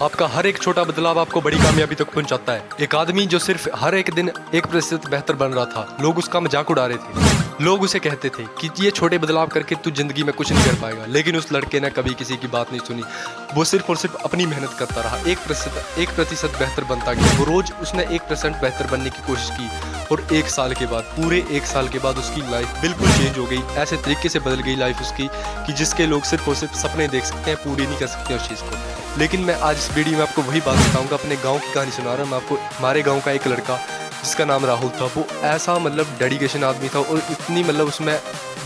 आपका हर एक छोटा बदलाव आपको बड़ी कामयाबी तक पहुंचाता है। एक आदमी जो सिर्फ हर एक दिन 1% बेहतर बन रहा था, लोग उसका मजाक उड़ा रहे थे। लोग उसे कहते थे कि ये छोटे बदलाव करके तू जिंदगी में कुछ नहीं कर पाएगा, लेकिन उस लड़के ने कभी किसी की बात नहीं सुनी। वो सिर्फ और सिर्फ अपनी मेहनत करता रहा, 1% बेहतर बनता गया। वो रोज उसने 1% बेहतर बनने की कोशिश की और 1 साल के बाद, पूरे 1 साल के बाद उसकी लाइफ बिल्कुल चेंज हो गई। ऐसे तरीके से बदल गई लाइफ उसकी कि जिसके लोग सिर्फ और सिर्फ सपने देख सकते हैं, पूरी नहीं कर सकते उस चीज़ को। लेकिन मैं आज इस वीडियो में आपको वही बात बताऊंगा, अपने गांव की कहानी सुना रहा हूँ मैं आपको। हमारे गांव का एक लड़का जिसका नाम राहुल था, वो ऐसा डेडिकेशन आदमी था और इतनी उसमें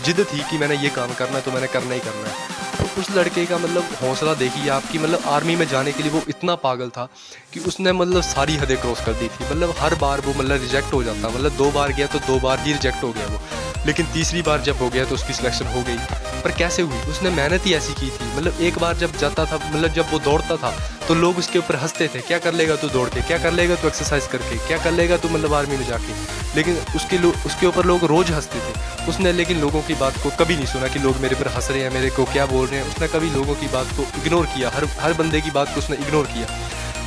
जिद थी कि मैंने ये काम करना है तो मैंने करना ही करना है। तो उस लड़के का हौसला देखिए आपकी, आर्मी में जाने के लिए वो इतना पागल था कि उसने सारी हदें क्रॉस कर दी थी। हर बार वो रिजेक्ट हो जाता, 2 बार गया तो 2 बार ही रिजेक्ट हो गया वो, लेकिन तीसरी बार जब हो गया तो उसकी सिलेक्शन हो गई। पर कैसे हुई? उसने मेहनत ही ऐसी की थी। एक बार जब जाता था, जब वो दौड़ता था तो लोग उसके ऊपर हंसते थे, क्या कर लेगा तू दौड़ के, क्या कर लेगा तू एक्सरसाइज करके, क्या कर लेगा तू आर्मी में जाके। लेकिन उसके ऊपर लोग रोज हंसते थे। उसने लेकिन लोगों की बात को कभी नहीं सुना कि लोग मेरे पर हंस रहे हैं, मेरे को क्या बोल रहे हैं। उसने कभी लोगों की बात को इग्नोर किया, हर बंदे की बात को उसने इग्नोर किया।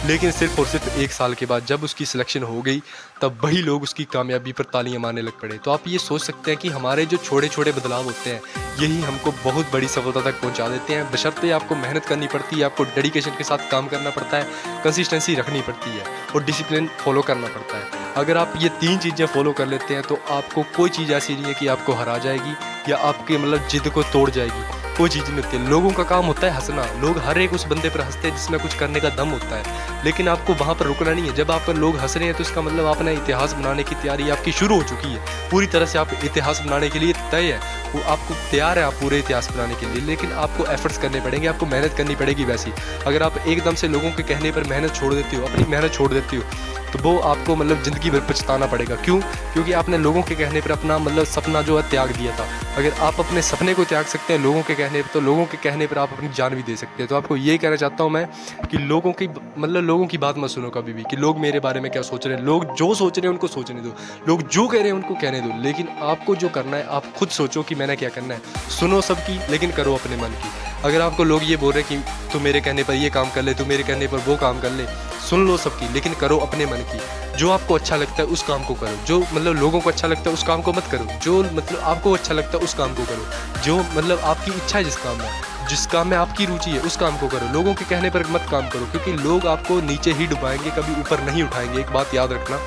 लेकिन सिर्फ और सिर्फ 1 साल के बाद जब उसकी सिलेक्शन हो गई, तब वही लोग उसकी कामयाबी पर तालियां मारने लग पड़े। तो आप ये सोच सकते हैं कि हमारे जो छोटे छोटे बदलाव होते हैं, यही हमको बहुत बड़ी सफलता तक पहुंचा देते हैं। बशर्ते आपको मेहनत करनी पड़ती है, आपको डेडिकेशन के साथ काम करना पड़ता है, कंसिस्टेंसी रखनी पड़ती है और डिसिप्लिन फॉलो करना पड़ता है। अगर आप ये 3 चीज़ें फॉलो कर लेते हैं तो आपको कोई चीज़ ऐसी नहीं है कि आपको हरा जाएगी या आपके जिद को तोड़ जाएगी। कोई चीज़ नहीं होती है। लोगों का काम होता है हंसना। लोग हर एक उस बंदे पर हंसते हैं जिसमें कुछ करने का दम होता है, लेकिन आपको वहाँ पर रुकना नहीं है। जब आप पर लोग हंस रहे हैं तो इसका आपने इतिहास बनाने की तैयारी आपकी शुरू हो चुकी है। पूरी तरह से आप इतिहास बनाने के लिए तय है, वो आपको तैयार है, आप पूरे इतिहास बनाने के लिए। लेकिन आपको एफर्ट्स करने पड़ेंगे, आपको मेहनत करनी पड़ेगी वैसी। अगर आप एकदम से लोगों के कहने पर मेहनत छोड़ देते हो, अपनी मेहनत छोड़ देते हो, तो वो आपको ज़िंदगी भर पछताना पड़ेगा। क्यों? क्योंकि आपने लोगों के कहने पर अपना सपना जो है त्याग दिया था। अगर आप अपने सपने को त्याग सकते हैं लोगों के कहने पर, तो लोगों के कहने पर आप अपनी जान भी दे सकते हैं। तो आपको ये कहना चाहता हूँ मैं कि लोगों की बात मत सुनो कभी भी कि लोग मेरे बारे में क्या सोच रहे हैं। लोग जो सोच रहे हैं उनको सोचने दो, लोग जो कह रहे हैं उनको कहने दो, लेकिन आपको जो करना है आप खुद सोचो कि मैंने क्या करना है। सुनो सबकी, लेकिन करो अपने मन की। अगर आपको लोग ये बोल रहे हैं कि तू मेरे कहने पर ये काम कर ले, तू मेरे कहने पर वो काम कर ले, सुन लो सबकी, लेकिन करो अपने मन की। जो आपको अच्छा लगता है उस काम को करो, जो लोगों को अच्छा लगता है उस काम को मत करो। जो आपको अच्छा लगता है उस काम को करो, जो आपकी इच्छा है जिस काम में आपकी रुचि है उस काम को करो। लोगों के कहने पर मत काम करो, क्योंकि लोग आपको नीचे ही डुबाएंगे, कभी ऊपर नहीं उठाएंगे। एक बात याद रखना,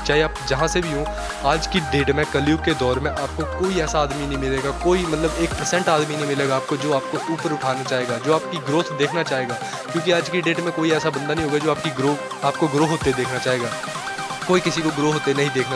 चाहे आप जहाँ से भी हो, आज की डेट में, कलयुग के दौर में आपको कोई ऐसा आदमी नहीं मिलेगा, कोई 1% आदमी नहीं मिलेगा आपको जो आपको ऊपर उठाना चाहेगा, जो आपकी ग्रोथ देखना चाहेगा। क्योंकि आज की डेट में कोई ऐसा बंदा नहीं होगा जो आपको ग्रो होते देखना चाहेगा। कोई किसी को ग्रो होते नहीं देख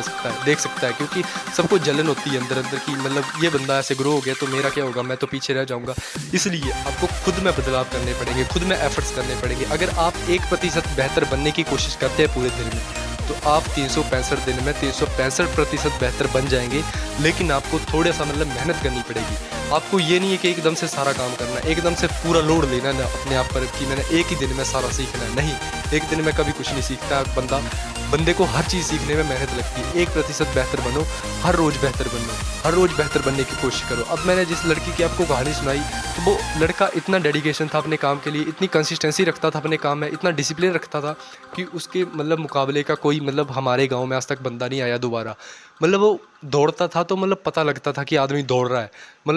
सकता है, क्योंकि सबको जलन होती है अंदर अंदर की ये बंदा ऐसे ग्रो हो गया तो मेरा क्या होगा, मैं तो पीछे रह जाऊंगा। इसलिए आपको खुद में बदलाव करने पड़ेंगे, खुद में एफर्ट्स करने पड़ेंगे। अगर आप 1% बेहतर बनने की कोशिश करते हैं पूरे दिन में, तो आप 365 दिन में 365% बेहतर बन जाएंगे। लेकिन आपको थोड़ा सा मेहनत करनी पड़ेगी। आपको ये नहीं है कि एकदम से सारा काम करना है, एकदम से पूरा लोड लेना है अपने आप पर कि मैंने एक ही दिन में सारा सीखना है। नहीं, एक दिन में कभी कुछ नहीं सीखता बंदे को हर चीज़ सीखने में मेहनत लगती है। 1% बेहतर बनो, हर रोज़ बेहतर बनो, हर रोज़ बेहतर बनने की कोशिश करो। अब मैंने जिस लड़की की आपको कहानी सुनाई, तो वो लड़का इतना डेडिकेशन था अपने काम के लिए, इतनी कंसिस्टेंसी रखता था अपने काम में, इतना डिसिप्लिन रखता था कि उसके मुकाबले का कोई हमारे गाँव में आज तक बंदा नहीं आया दोबारा। वो दौड़ता था तो पता लगता था कि आदमी दौड़ रहा है,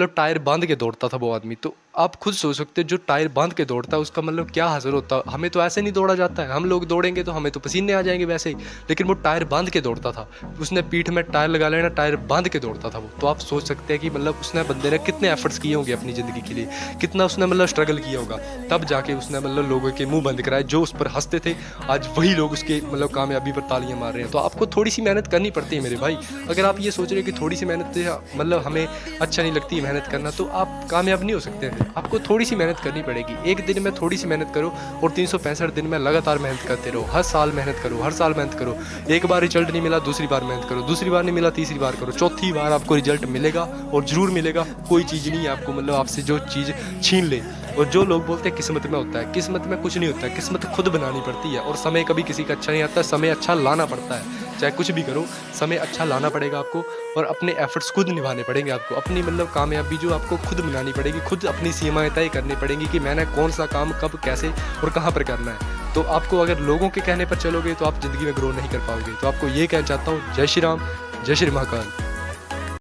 टायर बांध के दौड़ता था वो आदमी। तो आप खुद सोच सकते हो, जो टायर बांध के दौड़ता है उसका क्या हासिल होता है। हमें तो ऐसे नहीं दौड़ा जाता है, हम लोग दौड़ेंगे तो हमें तो पसीने आ जाएंगे वैसे ही, लेकिन वो टायर बांध के दौड़ता था। उसने पीठ में टायर लगा लेना, टायर बांध के दौड़ता था वो। तो आप सोच सकते हैं कि उसने बंदे ने कितने एफर्ट्स किए होंगे अपनी ज़िंदगी के लिए, कितना उसने स्ट्रगल किया होगा, तब जाके उसने लोगों के मुंह बंद कराए। जो उस पर हंसते थे, आज वही लोग उसके कामयाबी पर तालियां मार रहे हैं। तो आपको थोड़ी सी मेहनत करनी पड़ती है मेरे भाई। अगर आप ये सोच रहे हैं कि थोड़ी सी मेहनत हमें अच्छा नहीं लगती मेहनत करना, तो आप कामयाब नहीं हो सकते हैं। आपको थोड़ी सी मेहनत करनी पड़ेगी। एक दिन में थोड़ी सी मेहनत करो और 365 दिन में लगातार मेहनत करते रहो। हर साल मेहनत करो, हर साल मेहनत करो। एक बार रिजल्ट नहीं मिला, दूसरी बार मेहनत करो, दूसरी बार नहीं मिला, तीसरी बार करो, चौथी बार आपको रिजल्ट मिलेगा और ज़रूर मिलेगा। कोई चीज़ नहीं है आपको आपसे जो चीज़ छीन ले। और जो लोग बोलते हैं किस्मत में होता है, किस्मत में कुछ नहीं होता है। किस्मत खुद बनानी पड़ती है और समय कभी किसी का अच्छा नहीं आता, समय अच्छा लाना पड़ता है। चाहे कुछ भी करो, समय अच्छा लाना पड़ेगा आपको और अपने एफर्ट्स खुद निभाने पड़ेंगे आपको। अपनी कामयाबी जो आपको खुद बनानी पड़ेगी, खुद अपनी सीमाएं तय करनी पड़ेंगी कि मैंने कौन सा काम कब, कैसे और कहाँ पर करना है। तो आपको अगर लोगों के कहने पर चलोगे तो आप ज़िंदगी में ग्रो नहीं कर पाओगे। तो आपको ये कहना चाहता हूँ, जय श्री राम, जय श्री महाकाल।